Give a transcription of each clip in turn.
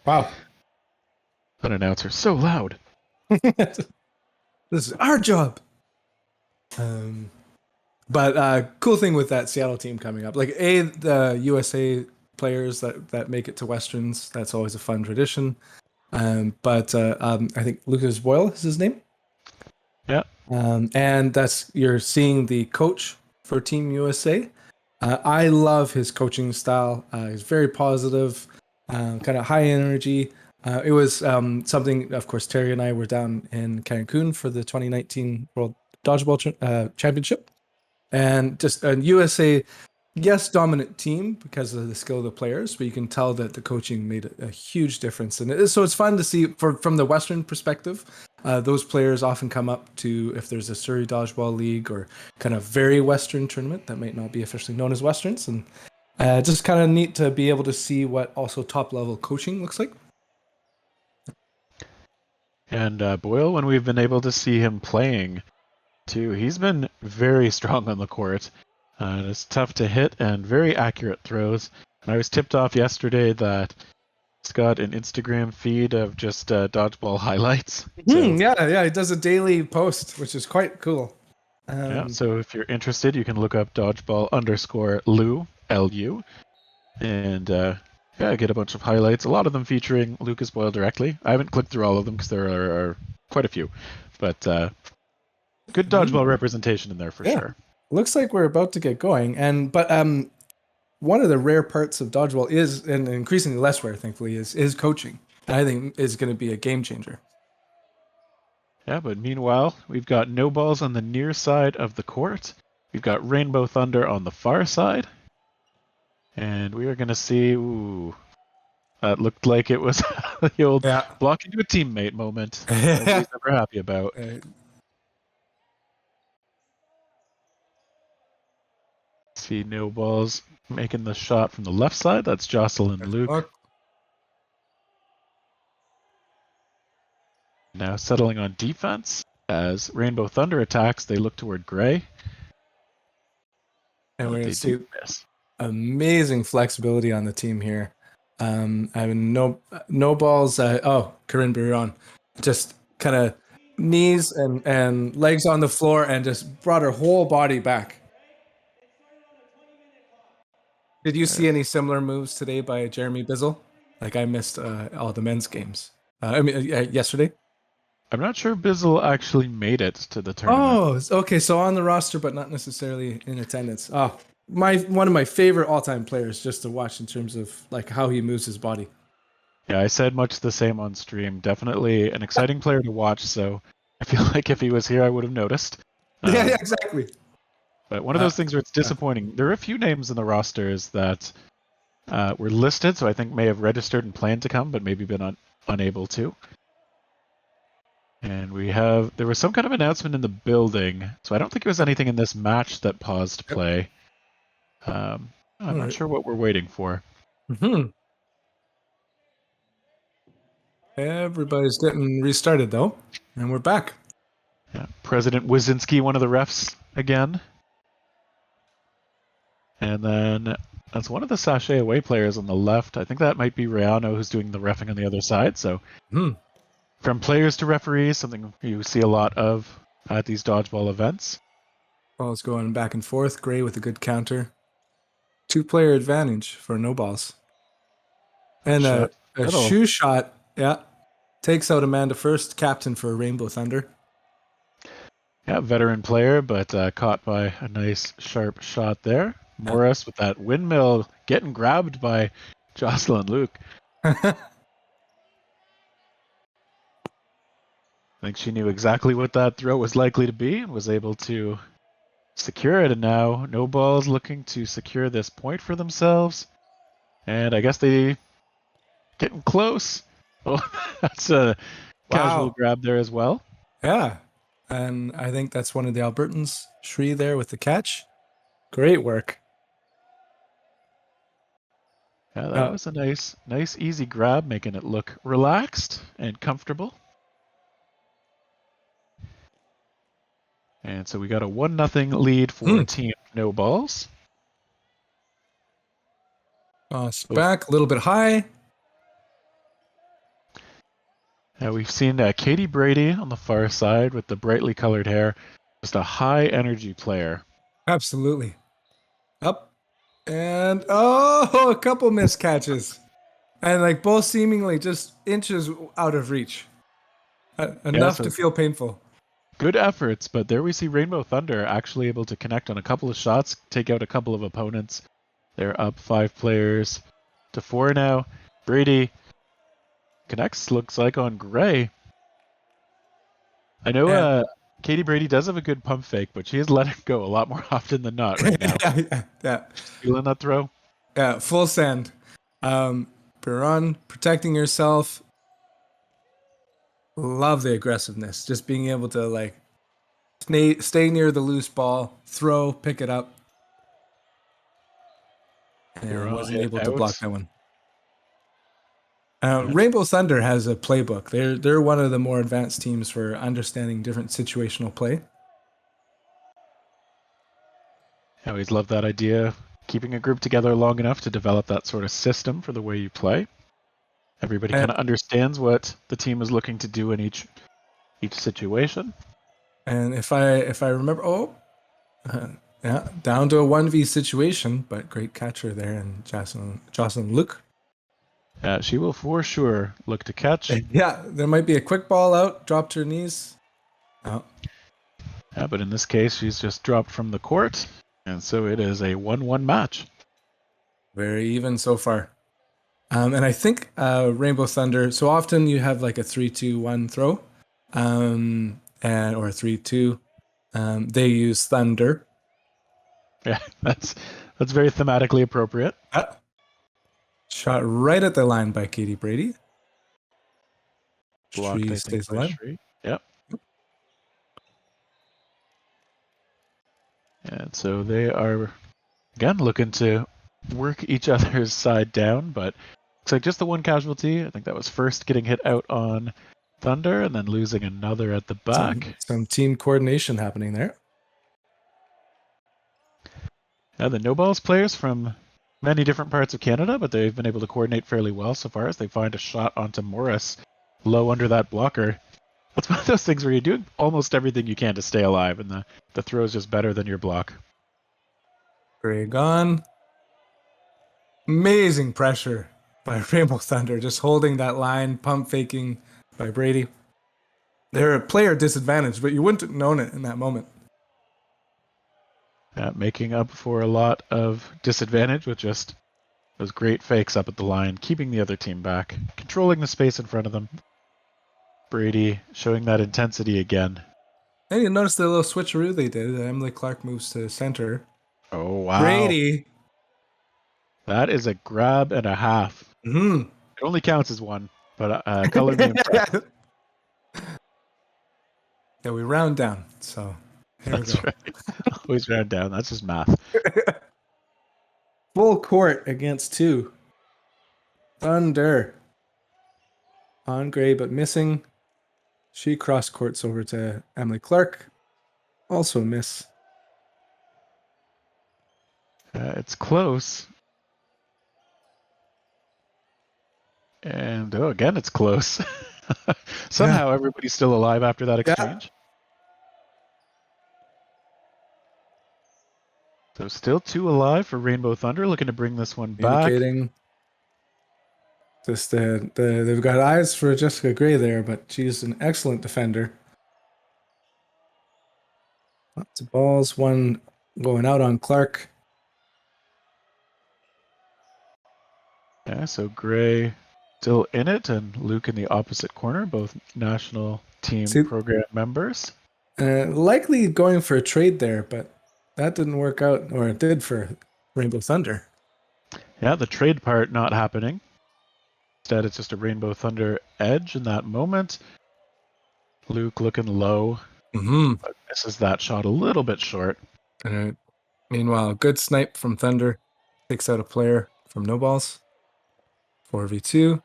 Wow. That announcer so loud. This is our job. But cool thing with that Seattle team coming up, like the USA players that make it to Westerns, that's always a fun tradition. But I think Lucas Boyle is his name. Yeah. And that's you're seeing the coach for Team USA. I love his coaching style. He's very positive, kind of high energy. It was something, of course, Terry and I were down in Cancun for the 2019 World Dodgeball Championship. And just a USA, yes, dominant team because of the skill of the players, but you can tell that the coaching made a huge difference. And so it's fun to see from the Western perspective. Those players often come up to, if there's a Surrey Dodgeball League or kind of very Western tournament that might not be officially known as Westerns. And just kind of neat to be able to see what also top level coaching looks like. And Boyle, when we've been able to see him playing, too, he's been very strong on the court. It's tough to hit and very accurate throws. And I was tipped off yesterday that he's got an Instagram feed of just dodgeball highlights. Yeah, he does a daily post, which is quite cool. Yeah, so if you're interested, you can look up dodgeball_Lou, L-U, and get a bunch of highlights, a lot of them featuring Lucas Boyle directly. I haven't clicked through all of them because there are quite a few, but good dodgeball representation in there for sure. Looks like we're about to get going, but one of the rare parts of dodgeball is, and increasingly less rare, thankfully, is coaching. And I think is going to be a game changer. Yeah, but meanwhile, we've got no balls on the near side of the court. We've got Rainbow Thunder on the far side. And we are going to see, that looked like it was the old block into a teammate moment. Nobody's ever happy about. See no balls making the shot from the left side. That's Jocelyn Luke. Now settling on defense. As Rainbow Thunder attacks, they look toward Gray. And we're going to see amazing flexibility on the team here. I mean, no balls. Corinne Biron just kind of knees and legs on the floor and just brought her whole body back. Did you see any similar moves today by Jeremy Bizzle? Like I missed all the men's games. Yesterday. I'm not sure Bizzle actually made it to the tournament. Oh, okay. So on the roster, but not necessarily in attendance. Oh, one of my favorite all-time players just to watch in terms of like how he moves his body. Yeah, I said much the same on stream. Definitely an exciting player to watch. So I feel like if he was here, I would have noticed. Yeah, exactly. But one of those things where it's disappointing. There are a few names in the rosters that were listed, so I think may have registered and planned to come, but maybe been unable to. And there was some kind of announcement in the building, so I don't think it was anything in this match that paused play. I'm not sure what we're waiting for. Everybody's getting restarted though, and we're back. Yeah. President Wyszynski, one of the refs again. And then that's one of the sachet away players on the left. I think that might be Riano who's doing the reffing on the other side. So from players to referees, something you see a lot of at these dodgeball events. Balls going back and forth. Gray with a good counter. 2-player advantage for no balls. And a shoe shot, takes out Amanda First, captain for Rainbow Thunder. Yeah, veteran player, but caught by a nice sharp shot there. Morris with that windmill getting grabbed by Jocelyn Luke. I think she knew exactly what that throw was likely to be and was able to secure it. And now no balls looking to secure this point for themselves. And I guess they getting close. Oh, that's a casual grab there as well. Yeah. And I think that's one of the Albertans. Shri there with the catch. Great work. Yeah, that was a nice easy grab, making it look relaxed and comfortable. And so we got a 1-0 lead for Team No Balls. Back a little bit high. Now we've seen Katie Brady on the far side with the brightly colored hair. Just a high energy player. Absolutely. Up. And a couple missed catches. And like both seemingly just inches out of reach. Yeah, Enough so to feel painful. good efforts, but there we see Rainbow Thunder actually able to connect on a couple of shots, take out a couple of opponents. They're up 5 players to 4 now. Brady connects, looks like, on Gray. I know Yeah. Katie Brady does have a good pump fake, but she is letting go a lot more often than not right now. Yeah. Feeling that throw? Yeah. Full send. Piran protecting yourself. Love the aggressiveness. Just being able to like stay near the loose ball, throw, pick it up. And Piran wasn't hit able to block out. that one. Yeah. Rainbow Thunder has a playbook. They're one of the more advanced teams for understanding different situational play. I always love that idea. Keeping a group together long enough to develop that sort of system for the way you play. Everybody kind And, of understands what the team is looking to do in each situation. and if I remember, yeah, down to a 1v situation, but great catcher there, and Jocelyn Luke. She will for sure look to catch. Yeah, there might be a quick ball out, dropped her knees. Oh, Yeah, but in this case, she's just dropped from the court, and so it is a 1-1 match. very even so far. And I think Rainbow Thunder. So often you have like a 3-2-1 throw, and or a 3-2. They use Thunder. Yeah, that's very thematically appropriate. Shot right at the line by Katie Brady. Blocked, Tree I think, stays by alive. Shree. Yep. And so they are, again, looking to work each other's side down, but looks like just the one casualty. I think that was first getting hit out on Thunder and then losing another at the back. Some team coordination happening there. Yeah, the No Balls players from many different parts of Canada, but they've been able to coordinate fairly well so far as they find a shot onto Morris low under that blocker. That's one of those things where you're doing almost everything you can to stay alive, and the throw is just better than your block. Gray gone. Amazing pressure by Rainbow Thunder, just holding that line, pump faking by Brady. They're a player disadvantage, but you wouldn't have known it in that moment. Making up for a lot of disadvantage with just those great fakes up at the line, keeping the other team back, controlling the space in front of them. Brady showing that intensity again. And you notice the little switcheroo they did. Emily Clark moves to center. Oh, wow. Brady. That is a grab and a half. Mm-hmm. It only counts as one, but color me impressed. Yeah, we round down. So here That's we go. right. Always round down. That's just math. Full court against 2. Thunder. On Gray, but missing. She cross courts over to Emily Clark. Also miss. It's close. And again, it's close. Somehow everybody's still alive after that exchange. Yeah. So still 2 alive for Rainbow Thunder, looking to bring this one back. Just they've got eyes for Jessica Gray there, but she's an excellent defender. Lots of balls, one going out on Clark. Yeah, so Gray still in it, and Luke in the opposite corner, both national team program members. Likely going for a trade there, but that didn't work out, or it did for Rainbow Thunder. Yeah, the trade part not happening. Instead, it's just a Rainbow Thunder edge in that moment. Luke looking low. But misses that shot a little bit short. Meanwhile, good snipe from Thunder. Takes out a player from No Balls. 4v2.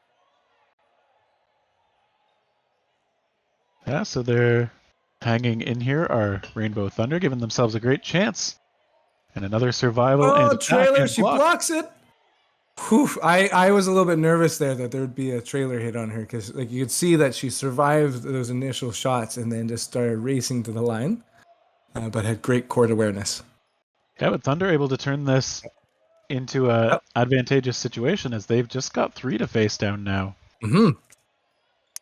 Yeah, so they're hanging in here, are Rainbow Thunder, giving themselves a great chance. And another survival and trailer, and she blocks it. Whew, I was a little bit nervous there that there would be a trailer hit on her because like you could see that she survived those initial shots and then just started racing to the line, but had great court awareness. Yeah, but Thunder able to turn this into a Yep. advantageous situation as they've just got 3 to face down now. Hmm.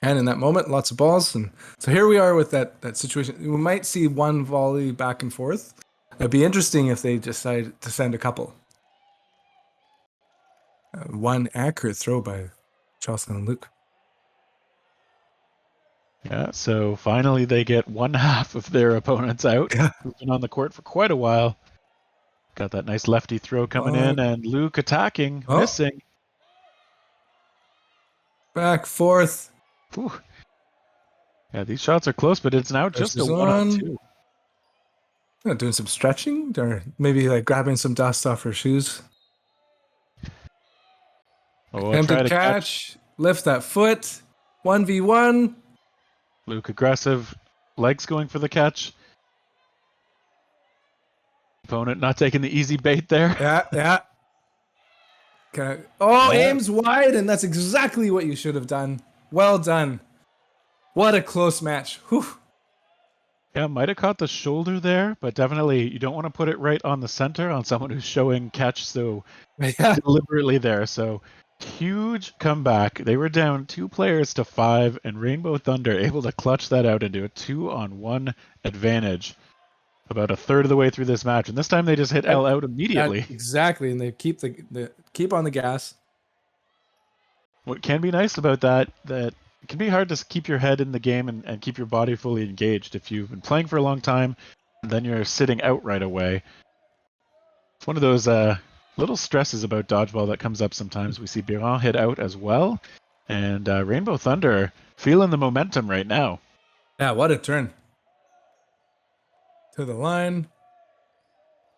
And in that moment, lots of balls, and so here we are with that situation. We might see one volley back and forth. It'd be interesting if they decide to send a couple. One accurate throw by Jocelyn and Luke. Yeah, so finally they get one half of their opponents out. Yeah. Who've been on the court for quite a while. Got that nice lefty throw coming in, and Luke attacking, Oh, missing. back forth. Whew. Yeah, these shots are close, but it's now just a Pressure's 1-on-2. Doing some stretching or maybe like grabbing some dust off her shoes. Oh, we'll try Attempted to catch. Lift that foot. 1v1. Luke aggressive, legs going for the catch. Opponent not taking the easy bait there. Yeah. Okay. Oh, Yeah. aims wide, and that's exactly what you should have done. Well done. What a close match. Whew. Yeah, might have caught the shoulder there, but definitely you don't want to put it right on the center on someone who's showing catch so Yeah. deliberately there. So huge comeback. They were down 2 players to 5, and Rainbow Thunder able to clutch that out into a 2-on-1 advantage about a third of the way through this match. And this time they just hit L out immediately. Exactly, and they keep the keep on the gas. What can be nice about that it can be hard to keep your head in the game and keep your body fully engaged if you've been playing for a long time and then you're sitting out right away. It's one of those little stresses about dodgeball that comes up sometimes. We see Biran hit out as well, and Rainbow Thunder feeling the momentum right now. Yeah, what a turn. To the line.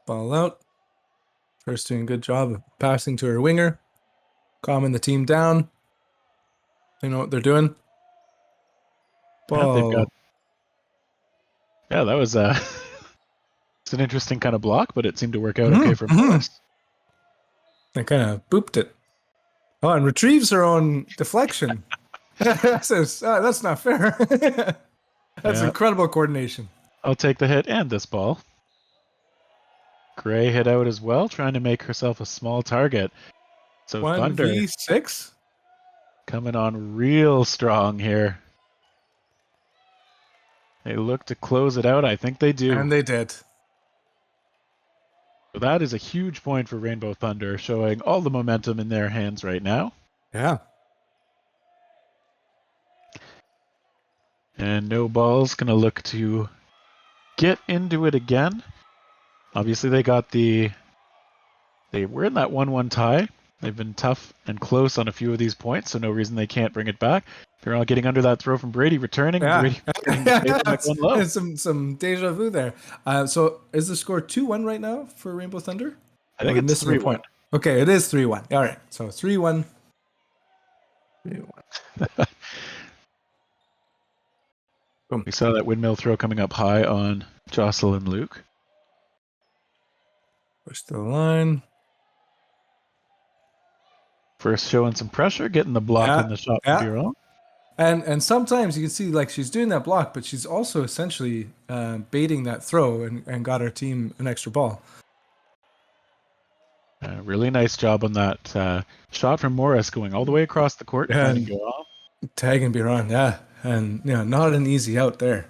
Ball out. First doing a good job of passing to her winger. Calming the team down. They know what they're doing. Yeah, they've got. Ball. Yeah, that was it's an interesting kind of block, but it seemed to work out okay for Morris. They kind of booped it. Oh, and retrieves her own deflection. Says, that's not fair. That's incredible coordination. I'll take the hit and this ball. Gray hit out as well, trying to make herself a small target. So 1v6 coming on real strong here. They look to close it out. I think they do. And they did. So that is a huge point for Rainbow Thunder, showing all the momentum in their hands right now. Yeah. And No Ball's going to look to get into it again. Obviously, they were in that 1-1 tie. They've been tough and close on a few of these points, so no reason they can't bring it back. They're all getting under that throw from Brady, returning. Yeah. Brady some deja vu there. So is the score 2-1 right now for Rainbow Thunder? I think it's 3-1. Okay, it is 3-1. All right, so 3-1. 3-1. Boom. We saw that windmill throw coming up high on Jocelyn Luke. Push to the line. First showing some pressure, getting the block in the shot from Biron. And sometimes you can see like she's doing that block, but she's also essentially baiting that throw and got her team an extra ball. Really nice job on that shot from Morris going all the way across the court and tagging Biron, yeah. And not an easy out there.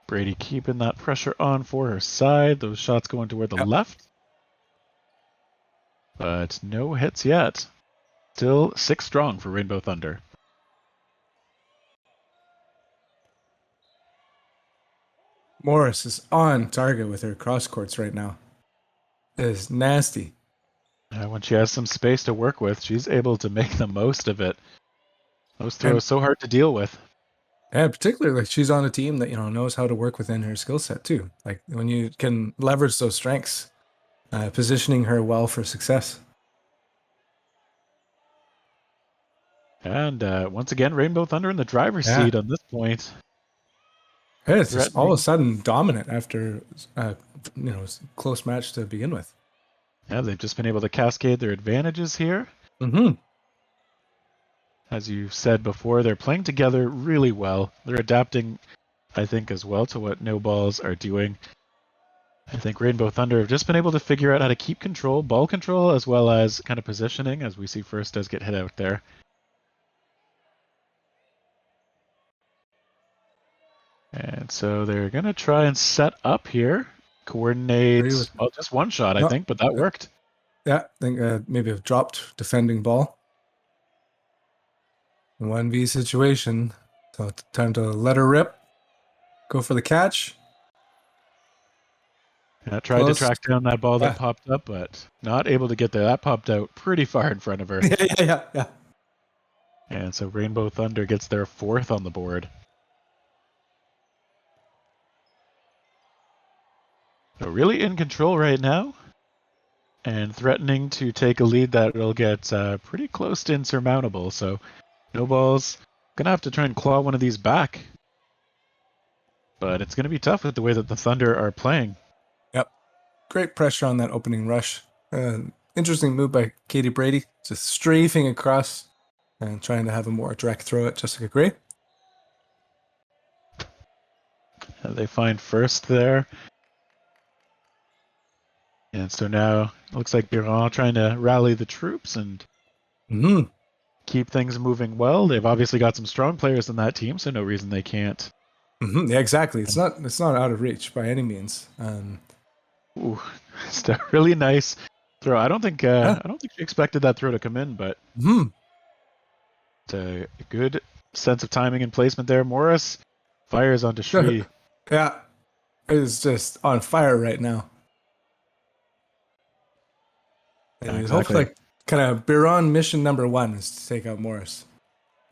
Brady keeping that pressure on for her side. Those shots going toward the left. But no hits yet. Still 6 strong for Rainbow Thunder. Morris is on target with her cross courts right now. It is nasty. When she has some space to work with, she's able to make the most of it. Those throws so hard to deal with. And particularly, she's on a team that knows how to work within her skill set too. Like when you can leverage those strengths, positioning her well for success. And once again, Rainbow Thunder in the driver's seat on this point. It's just all of a sudden dominant after close match to begin with. Yeah, they've just been able to cascade their advantages here. Mm-hmm. As you said before, they're playing together really well. They're adapting, I think, as well to what no balls are doing. I think Rainbow Thunder have just been able to figure out how to keep control, ball control, as well as kind of positioning, as we see First does get hit out there. And so they're going to try and set up here. Coordinate, well, just one shot, I think, but that worked. Yeah, I think maybe a dropped defending ball. 1v situation. So it's time to let her rip. Go for the catch. Yeah, tried to track down that ball that popped up, but not able to get there. That popped out pretty far in front of her. Yeah. And so Rainbow Thunder gets their 4th on the board. So really in control right now, and threatening to take a lead that will get pretty close to insurmountable. So no balls gonna have to try and claw one of these back, but it's gonna be tough with the way that the Thunder are playing. Yep, great pressure on that opening rush. Interesting move by Katie Brady, just strafing across and trying to have a more direct throw at Jessica Gray. They find First there. And so now it looks like Biron trying to rally the troops and keep things moving well. They've obviously got some strong players in that team, so no reason they can't. Yeah, exactly. It's not out of reach by any means. Ooh, it's a really nice throw. I don't think she expected that throw to come in, but it's a good sense of timing and placement there. Morris fires onto Shri. Yeah, it's just on fire right now. And it looks like kind of Biron mission number 1 is to take out Morris.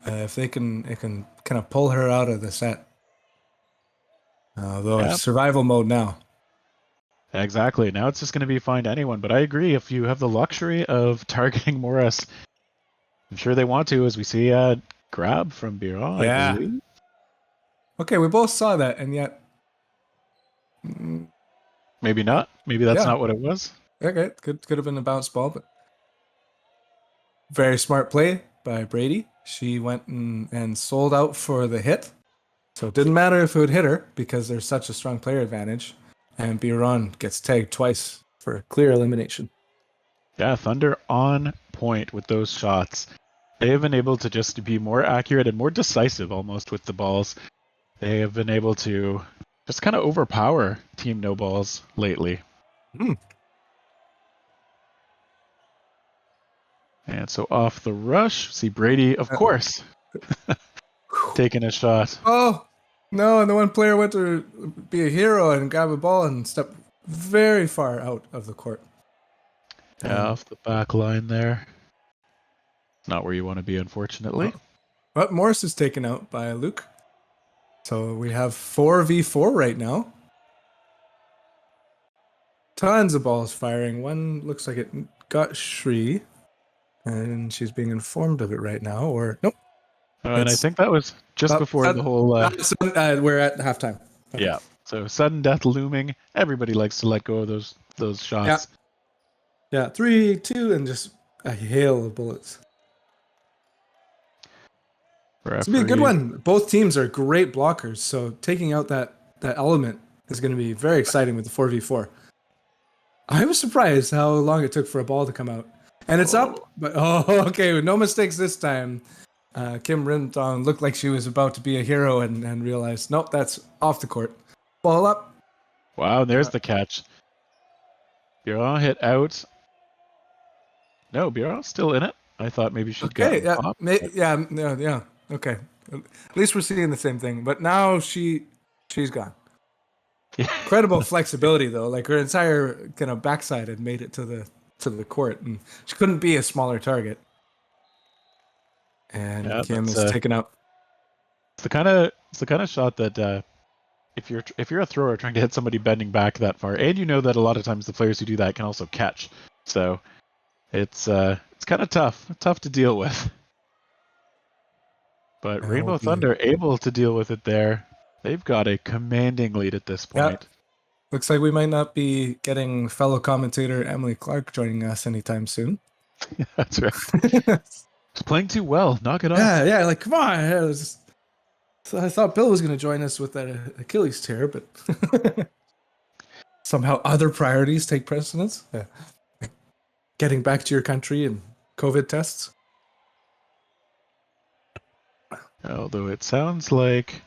If it can kind of pull her out of the set. Although it's survival mode now. Exactly. Now it's just going to be find anyone. But I agree, if you have the luxury of targeting Morris, I'm sure they want to, as we see a grab from Biron. Yeah. Okay, we both saw that, and yet... Maybe not. Maybe that's not what it was. Okay, could have been a bounce ball, but very smart play by Brady. She went and sold out for the hit. So it didn't matter if it would hit her because there's such a strong player advantage. And Biron gets tagged twice for a clear elimination. Yeah, Thunder on point with those shots. They have been able to just be more accurate and more decisive almost with the balls. They have been able to just kind of overpower Team No Balls lately. And so off the rush, see Brady, of course, taking a shot. Oh, no, and the one player went to be a hero and grab a ball and step very far out of the court. Yeah, off the back line there. Not where you want to be, unfortunately. But Morris is taken out by Luke. So we have 4v4 right now. Tons of balls firing. One looks like it got Shri. And she's being informed of it right now, or nope. And I think that was just before the whole... we're at halftime. Okay. Yeah, so sudden death looming. Everybody likes to let go of those shots. Yeah, 3, 2, and just a hail of bullets. It's going to be a good one. Both teams are great blockers, so taking out that element is going to be very exciting with the 4v4. I was surprised how long it took for a ball to come out. And it's up, but okay, no mistakes this time. Kim Rimtong looked like she was about to be a hero and realized, nope, that's off the court. Ball up. Wow, there's the catch. Biron hit out. No, Biron's still in it. I thought maybe she'd get popped. Yeah. Okay. At least we're seeing the same thing. But now she's gone. Incredible flexibility though. Like her entire kind of backside had made it to the court, and she couldn't be a smaller target. And Kim is taken out. It's the kind of shot that if you're a thrower trying to hit somebody bending back that far, and you know that a lot of times the players who do that can also catch, so it's kind of tough to deal with. But Rainbow Thunder able to deal with it there. They've got a commanding lead at this point. Looks like we might not be getting fellow commentator Emily Clark joining us anytime soon. That's right. Just playing too well. Knock it off. Yeah, like come on. So I thought Bill was going to join us with that Achilles tear, but somehow other priorities take precedence. Yeah. Getting back to your country and COVID tests. Although it sounds like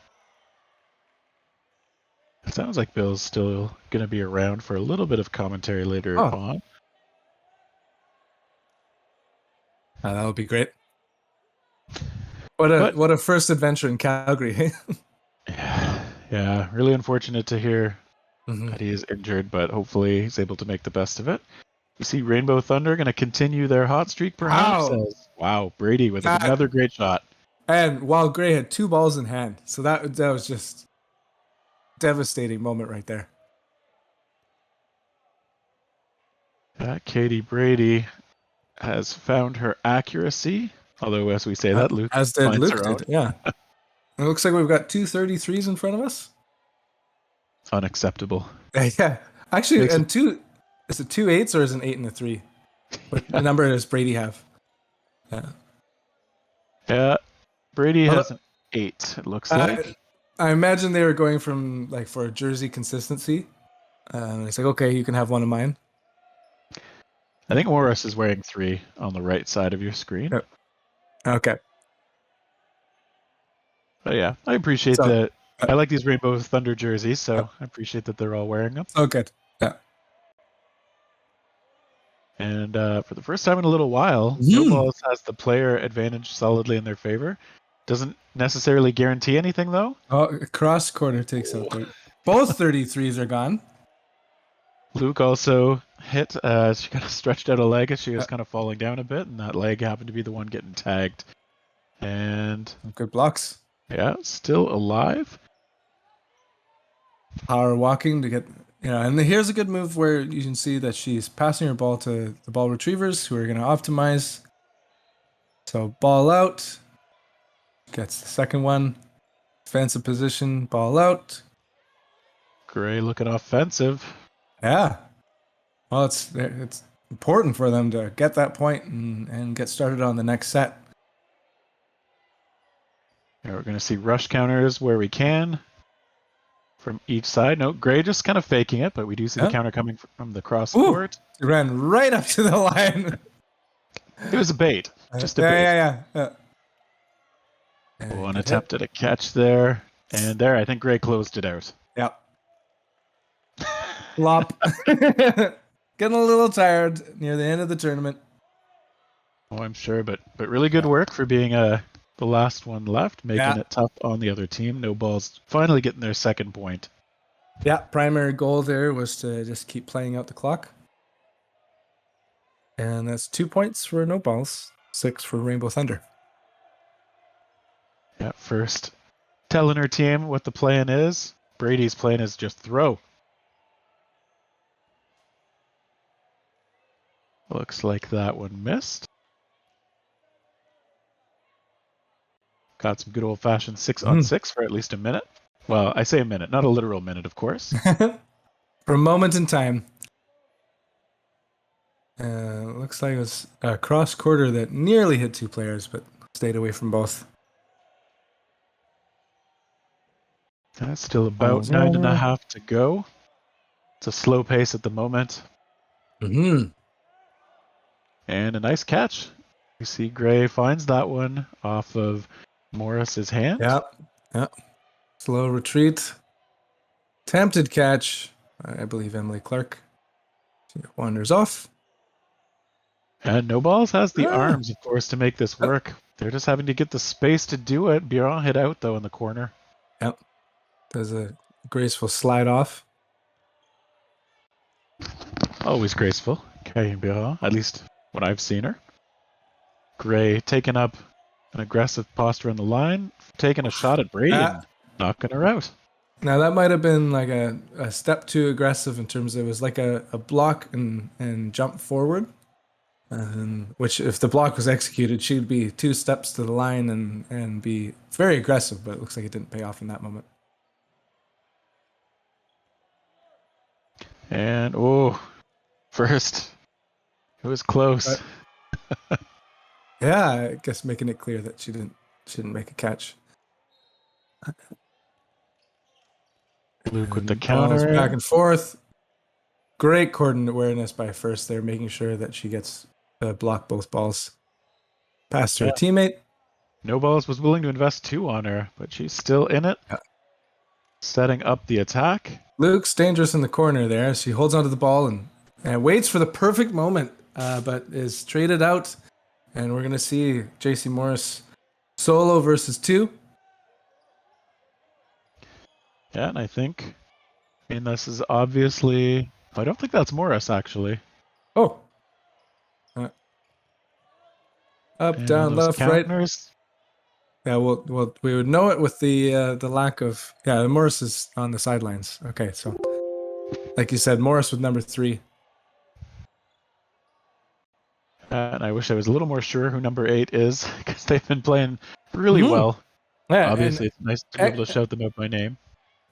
Bill's still going to be around for a little bit of commentary later on. That would be great. What a first adventure in Calgary. Yeah, really unfortunate to hear that he is injured, but hopefully he's able to make the best of it. You see Rainbow Thunder going to continue their hot streak, perhaps? Wow, Brady with another great shot. And while Gray had 2 balls in hand, so that was just devastating moment right there. Katie Brady has found her accuracy, although as we say that, Luke as did Luke. Yeah. It looks like we've got 2 33s in front of us. Unacceptable. Yeah. Actually, and is it 2 8s or is it an 8 and a 3? What number does Brady have? Yeah. Brady has an 8, it looks like. I imagine they were going from for jersey consistency. It's like, okay, you can have one of mine. I think Morris is wearing 3 on the right side of your screen. Yep. Okay. But yeah, I appreciate that. I like these Rainbow Thunder jerseys, so I appreciate that they're all wearing them. Oh, good. Yeah. And for the first time in a little while, No Balls has the player advantage solidly in their favor. Doesn't necessarily guarantee anything, though. Oh, cross corner takes out both 33s are gone. Luke also hit. She kind of stretched out a leg as she was kind of falling down a bit, and that leg happened to be the one getting tagged. And good blocks. Yeah, still alive. Power walking to get, and here's a good move where you can see that she's passing her ball to the ball retrievers who are going to optimize. So ball out. Gets the second one. Defensive position, ball out. Gray looking offensive. Yeah. Well, it's important for them to get that point and get started on the next set. Yeah, we're going to see rush counters where we can from each side. No, Gray just kind of faking it, but we do see the counter coming from the cross court. He ran right up to the line. It was a bait. Just a bait. Yeah. One attempt at a catch there. And there, I think Gray closed it out. Yep. Flop. Getting a little tired near the end of the tournament. Oh, I'm sure, but really good work for being the last one left, making it tough on the other team. No Balls finally getting their second point. Yeah, primary goal there was to just keep playing out the clock. And that's 2 points for No Balls, 6 for Rainbow Thunder. Yeah, first telling her team what the plan is. Brady's plan is just throw. Looks like that one missed. Got some good old-fashioned 6-on-6 for at least a minute. Well, I say a minute, not a literal minute, of course. For a moment in time. Looks like it was a cross quarter that nearly hit 2 players, but stayed away from both. That's still about 9.5 to go. It's a slow pace at the moment. Mm-hmm. And a nice catch. You see Gray finds that one off of Morris's hand. Yep. Slow retreat. Attempted catch. I believe Emily Clark. She wanders off. And No Balls has the arms, of course, to make this work. They're just having to get the space to do it. Biron hit out, though, in the corner. Yep. Does a graceful slide off. Always graceful. Okay, Biron, at least when I've seen her. Gray taking up an aggressive posture on the line, taking a shot at Brady and knocking her out. Now that might have been like a step too aggressive in terms of it was like a block and jump forward. Which if the block was executed, she'd be 2 steps to the line and be very aggressive, but it looks like it didn't pay off in that moment. And first, it was close. Yeah, I guess making it clear that she didn't make a catch. Luke with the Balls counter. back and forth. Great coordinate awareness by First there, making sure that she gets block both balls past her teammate. No Balls was willing to invest 2 on her, but she's still in it. Yeah. Setting up the attack. Luke's dangerous in the corner there. She holds onto the ball and waits for the perfect moment, but is traded out. And we're going to see JC Morris solo versus 2. Yeah, and I mean, this is obviously... I don't think that's Morris, actually. Oh. Up, And down, those left, counters. right. Yeah, well, we would know it with the lack of... Yeah, Morris is on the sidelines. Okay, so like you said, Morris with number 3. And I wish I was a little more sure who number 8 is, because they've been playing really well. Yeah, Obviously, it's nice to be able to shout them out by name.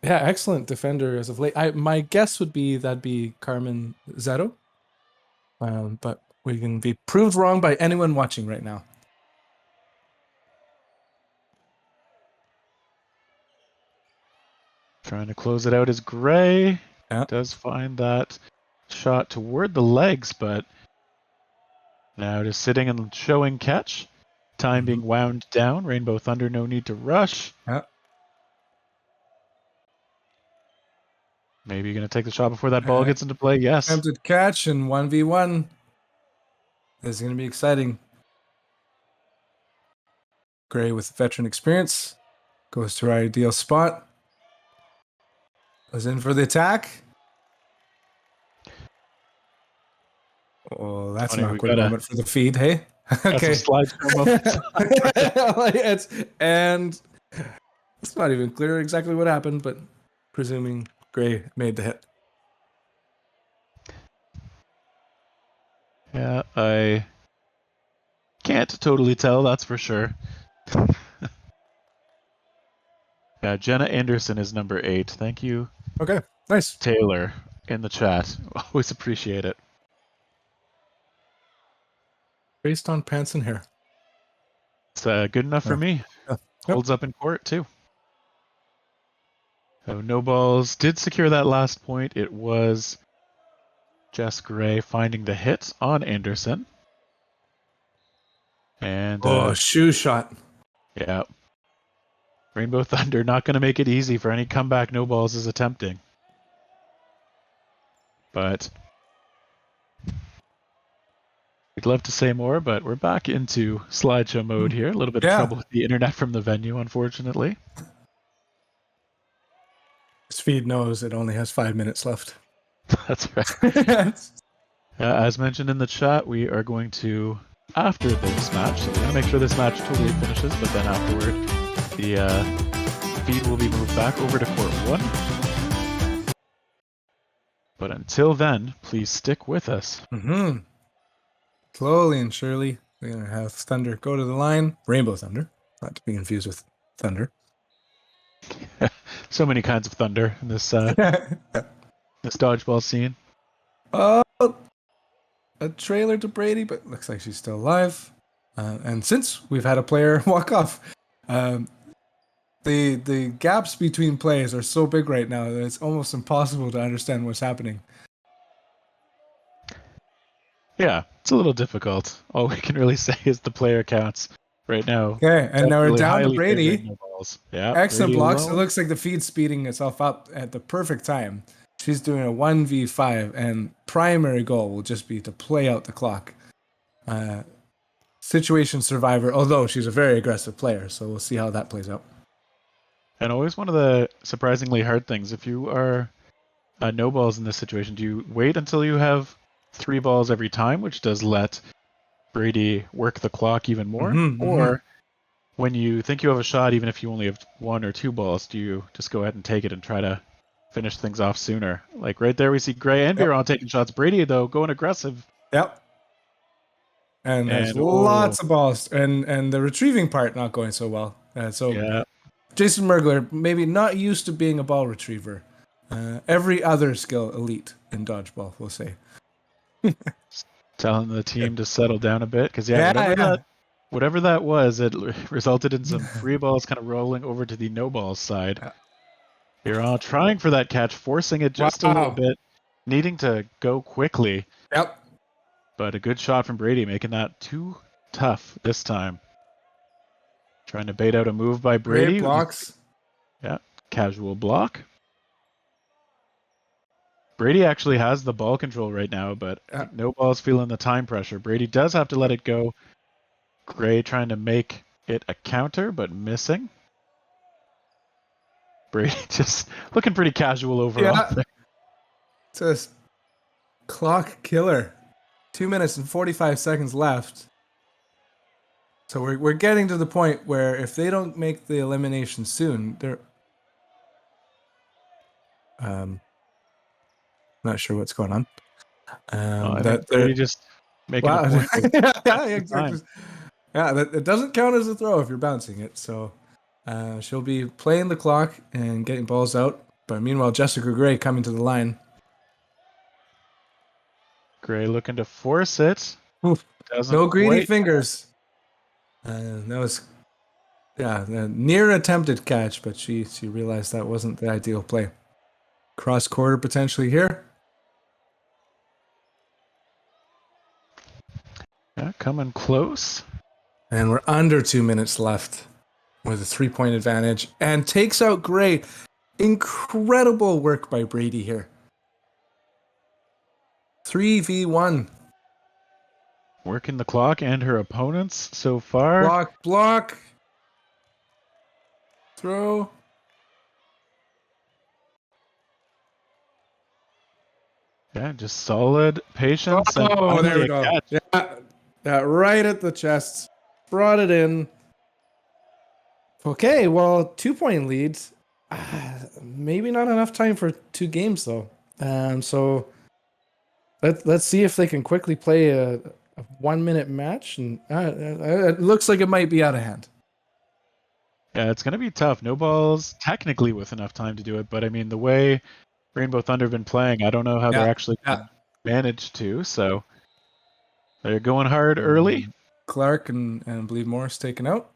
Yeah, excellent defender as of late. My guess would be that'd be Carmen Zero. But we can be proved wrong by anyone watching right now. Trying to close it out is Gray. Yeah. Does find that shot toward the legs, but now just sitting and showing catch. Time being wound down. Rainbow Thunder, no need to rush. Yeah. Maybe you're going to take the shot before that ball gets into play. Yes. Attempted catch and 1v1. This is going to be exciting. Gray with veteran experience goes to our ideal spot. Goes in for the attack. Oh, that's an awkward moment for the feed, hey? Okay. And it's not even clear exactly what happened, but presuming Gray made the hit. Yeah, I can't totally tell, that's for sure. Yeah, Jenna Anderson is number 8. Thank you. Okay, nice. Taylor in the chat. Always appreciate it. Based on pants and hair. It's good enough for me. Yep. Holds up in court, too. So No Balls did secure that last point. It was Jess Gray finding the hit on Anderson. And shoe shot. Yeah. Rainbow Thunder not going to make it easy for any comeback No Balls is attempting. But we'd love to say more, but we're back into slideshow mode here. A little bit of trouble with the internet from the venue, unfortunately. This feed knows it only has 5 minutes left. That's right. As mentioned in the chat, we are going to, after this match, so we're going to make sure this match totally finishes, but then afterward, the feed will be moved back over to Court 1. But until then, please stick with us. Slowly and surely, we're going to have Thunder go to the line. Rainbow Thunder, not to be confused with Thunder. So many kinds of thunder in this this dodgeball scene. A trailer to Brady, but looks like she's still alive. And since we've had a player walk off, the gaps between plays are so big right now that it's almost impossible to understand what's happening. Yeah, it's a little difficult. All we can really say is the player counts right now. Okay, and now we're down to Brady. Yeah, excellent Brady blocks. alone. It looks like the feed's speeding itself up at the perfect time. She's doing a 1v5, and primary goal will just be to play out the clock. Situation survivor, although she's a very aggressive player, so we'll see how that plays out. And always one of the surprisingly hard things, if you are no balls in this situation, do you wait until you have 3 balls every time, which does let Brady work the clock even more? Or when you think you have a shot, even if you only have 1 or 2 balls, do you just go ahead and take it and try to finish things off sooner? Like right there, we see Gray and Biron taking shots. Brady, though, going aggressive. Yep. And there's lots of balls. And the retrieving part not going so well. Jason Mergler, maybe not used to being a ball retriever. Every other skill elite in dodgeball, we'll say. Telling the team to settle down a bit because Yeah. whatever that was, it resulted in some free balls kind of rolling over to the no balls side. You're all trying for that catch, forcing it just a little bit, needing to go quickly. Yep. But a good shot from Brady, making that too tough this time. Trying to bait out a move by Brady. Great blocks. Yeah, casual block. Brady actually has the ball control right now, but I think no ball's feeling the time pressure. Brady does have to let it go. Gray trying to make it a counter, but missing. Brady just looking pretty casual overall. Yeah. It's a clock killer. 2 minutes and 45 seconds left. So we're getting to the point where if they don't make the elimination soon, they're not sure what's going on. I think Brady just making a point. Yeah, exactly. Yeah, it doesn't count as a throw if you're bouncing it. So she'll be playing the clock and getting balls out. But meanwhile, Jessica Gray coming to the line. Gray looking to force it. No greedy fingers. That was, a near attempted catch, but she realized that wasn't the ideal play. Cross quarter potentially here. Yeah, coming close. And we're under 2 minutes left with a 3-point advantage and takes out Gray. Incredible work by Brady here. 3v1. Working the clock and her opponents so far. Block. Throw. Yeah, just solid patience. Oh, there we go. Catch. Yeah, right at the chest. Brought it in. Okay, well, 2-point leads. Maybe not enough time for 2 games, though. So let's see if they can quickly play a 1-minute match. And it looks like it might be out of hand. Yeah, it's going to be tough. No balls technically with enough time to do it, but I mean, the way Rainbow Thunder have been playing, I don't know how they're actually managed to. So they're going hard early. Clark and I believe Morris taken out.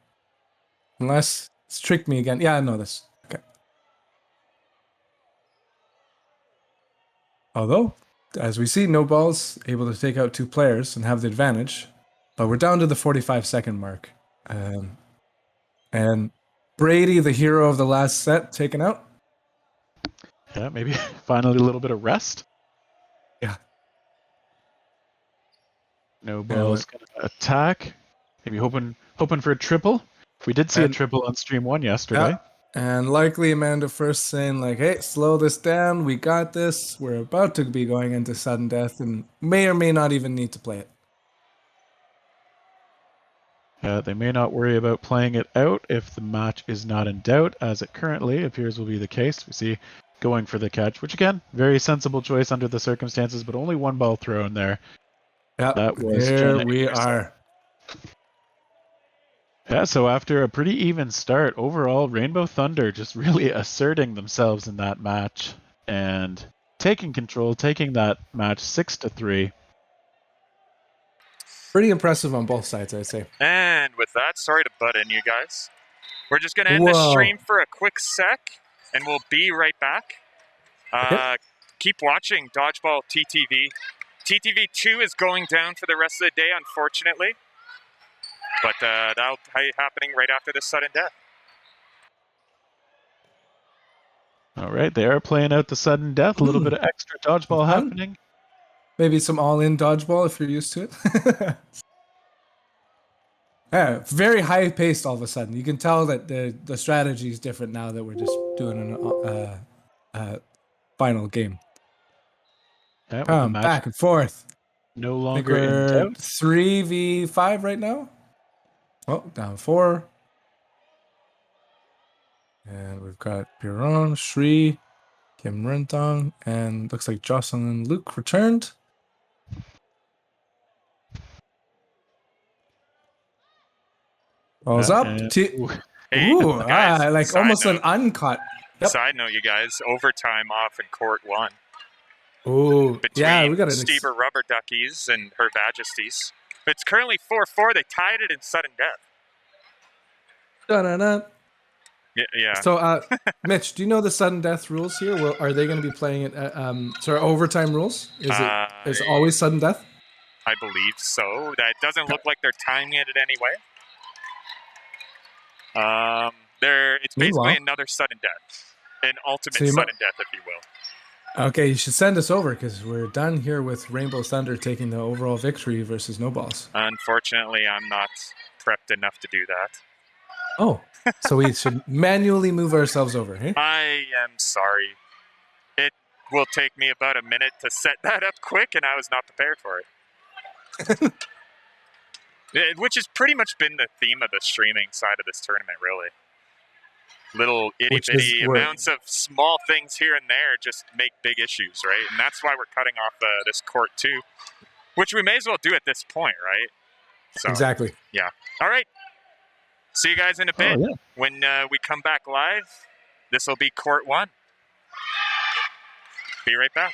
Unless it's tricked me again. Yeah, I know this. Okay. Although, as we see, no balls able to take out 2 players and have the advantage. But we're down to the 45-second mark. And Brady, the hero of the last set, taken out. Yeah, maybe finally a little bit of rest. Yeah. No balls gonna attack. Maybe hoping for a triple. We did see a triple on stream 1 yesterday. Yeah. And likely Amanda first saying like, hey, slow this down. We got this. We're about to be going into sudden death and may or may not even need to play it. Yeah, they may not worry about playing it out if the match is not in doubt, as it currently appears will be the case. We see going for the catch, which again, very sensible choice under the circumstances, but only 1 ball thrown there. Yeah, that was here we are. Yeah, so after a pretty even start, overall, Rainbow Thunder just really asserting themselves in that match and taking control, taking that match 6-3. Pretty impressive on both sides, I'd say. And with that, sorry to butt in, you guys. We're just going to end this stream for a quick sec, and we'll be right back. Keep watching Dodgeball TTV. TTV 2 is going down for the rest of the day, unfortunately. But that'll be happening right after this sudden death. All right, they are playing out the sudden death. A little bit of extra dodgeball happening. Maybe some all-in dodgeball if you're used to it. Yeah, very high-paced all of a sudden. You can tell that the strategy is different now that we're just doing a final game. Yeah, back and forth. No longer in doubt. 3v5 right now. Oh, down 4. And we've got Piron, Shri, Kim Rentong, and looks like Jocelyn and Luke returned. Balls up. Hey, guys, like almost an uncut. Yep. Side note, you guys, overtime off in court 1 Oh, yeah, we between got an Steber Rubber Duckies and Her Majesties. It's currently 4-4. They tied it in sudden death. Da-da-da. Yeah. So, Mitch, do you know the sudden death rules here? Well, are they going to be playing it? Overtime rules? Is it always sudden death? I believe so. That doesn't look like they're timing it in any way. It's basically Meanwhile- another sudden death, an ultimate So you sudden death, if you will. Okay, you should send us over because we're done here with Rainbow Thunder taking the overall victory versus No Balls. Unfortunately, I'm not prepped enough to do that. Oh, so we should manually move ourselves over, hey? I am sorry. It will take me about a minute to set that up quick, and I was not prepared for it. Which has pretty much been the theme of the streaming side of this tournament, really. Little itty-bitty amounts of small things here and there just make big issues, right? And that's why we're cutting off this court too, which we may as well do at this point, right? So, Exactly. Yeah. All right. See you guys in a bit. Oh, yeah. When we come back live, this will be court 1. Be right back.